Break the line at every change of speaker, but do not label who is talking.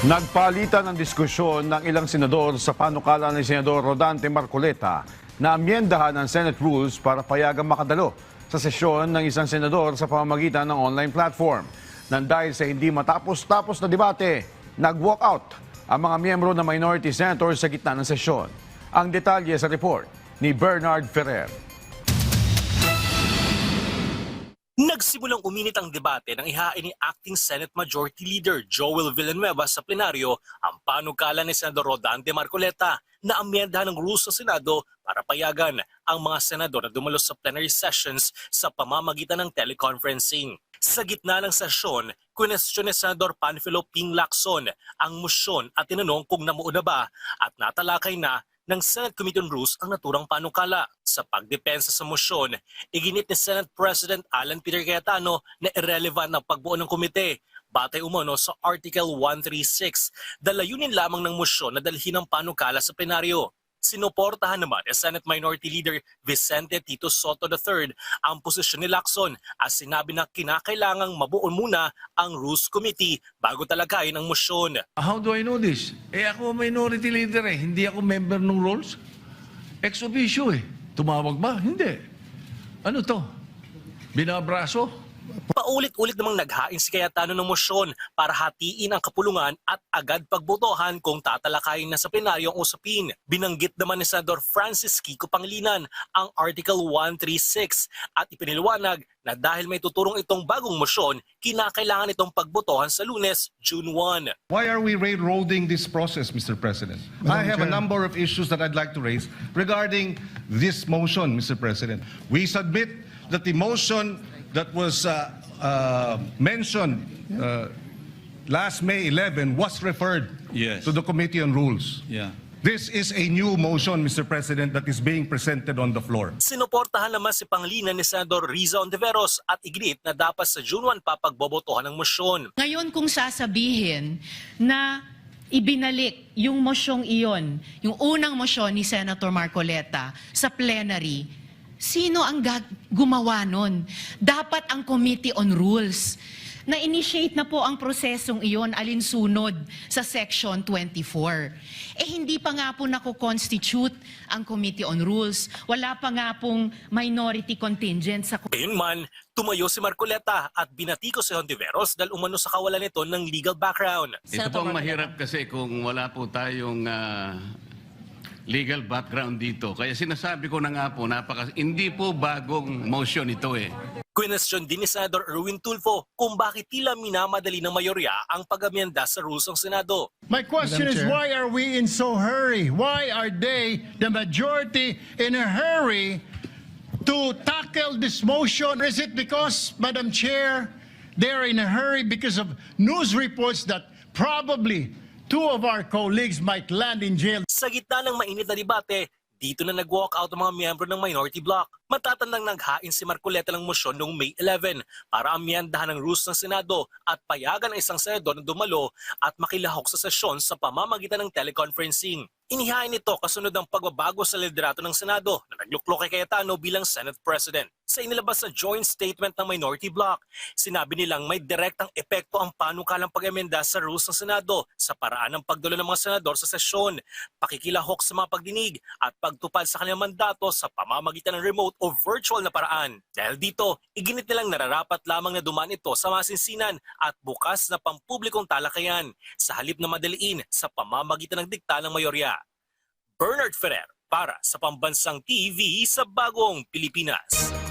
Nagpalitan ng diskusyon ng ilang senador sa panukala ni Senador Rodante Marcoleta na amyendahan ang Senate rules para payagang makadalo sa sesyon ng isang senador sa pamamagitan ng online platform. Nang dahil sa hindi matapos-tapos na debate, nag-walkout ang mga miyembro ng minority senators sa gitna ng sesyon. Ang detalye sa report ni Bernard Ferrer.
Nagsimulang uminit ang debate nang ihain ni Acting Senate Majority Leader Joel Villanueva sa plenaryo ang panukala ni Senador Rodante Marcoleta na amyendahan ng rules ng Senado para payagan ang mga senador na dumalo sa plenary sessions sa pamamagitan ng teleconferencing. Sa gitna ng sesyon, kwestiyon ni Senador Panfilo Ping Lacson ang motion at tinanong kung namuo na ba at natalakay na ng Senate Committee on Rules ang naturang panukala. Sa pagdepensa sa motion, iginit ni Senate President Alan Peter Cayetano na irrelevant ang pagbuo ng komite. Batay umano sa Article 136, dalayunin lamang ng motion na dalhin ang panukala sa plenaryo. Sinuportahan naman ni Senate Minority Leader Vicente Tito Soto III ang posisyon ni Lacson at sinabi na kinakailangang mabuo muna ang Rules Committee bago talakayin ang motion.
How do I know this? Ako minority leader hindi ako member ng rules. Ex officio Tumawag ba? Hindi. Ano to? Binabraso?
Paulit-ulit namang naghain si Cayetano ng motion para hatiin ang kapulungan at agad pagbotohan kung tatalakayin na sa plenaryo ang usapin. Binanggit naman ni Senador Francis Kiko Pangilinan ang Article 136 at ipiniliwanag na dahil may tuturong itong bagong motion, kinakailangan itong pagbotohan sa Lunes, June 1.
Why are we railroading this process, Mr. President? I have a number of issues that I'd like to raise regarding this motion, Mr. President. We submit that the motion that was mentioned last May 11 was referred to the Committee on Rules. This is a new motion, Mr. President, that is being presented on the floor.
Sinuportahan naman si Pangilinan ni Senador Riza Ontiveros at iginit na dapat sa June 1 pa pagbobotohan ng motion.
Ngayon kung sasabihin na ibinalik yung mosyong iyon, yung unang mosyon ni Senator Marcoleta sa plenary, sino ang gumawa nun? Dapat ang Committee on Rules. Na-initiate na po ang prosesong iyon alinsunod sa Section 24. Hindi pa nga po nako-constitute ang Committee on Rules. Wala pa nga pong minority contingent sa...
Gayunman, tumayo si Marcoleta at binatiko si Hontiveros dahil umano sa kawalan nito ng legal background.
Ito pong mahirap kasi kung wala po tayong legal background dito. Kaya sinasabi ko na nga po, hindi po bagong motion ito
Kwestiyon din ni Senador Erwin Tulfo kung bakit tila minamadali ng mayorya ang pag-amyenda sa rules ng Senado.
My question is, why are we in so hurry? Why are they, the majority, in a hurry to tackle this motion? Is it because, Madam Chair, they're in a hurry because of news reports that probably two of our colleagues might land in jail?
Sa gitna ng mainit na debate, dito na nag-walk out ang mga miyembro ng minority bloc. Matatandang naghain si Marcoleta ng motion noong May 11 para amyendahan ang rules ng Senado at payagan ang isang senador na dumalo at makilahok sa sesyon sa pamamagitan ng teleconferencing. Inihain nito kasunod ng pagbabago sa liderato ng Senado na nagluklok kay Cayetano bilang Senate President. Sa inilabas na joint statement ng minority bloc, sinabi nilang may direktang epekto ang panukalang pag-amenda sa rules ng Senado sa paraan ng pagdalo ng mga senador sa sesyon, pakikilahok sa mga pagdinig at pagtupad sa kanilang mandato sa pamamagitan ng remote o virtual na paraan. Dahil dito, iginit nilang nararapat lamang na dumaan ito sa masinsinan at bukas na pampublikong talakayan sa halip na madaliin sa pamamagitan ng dikta ng mayorya. Bernard Ferrer para sa Pambansang TV sa Bagong Pilipinas.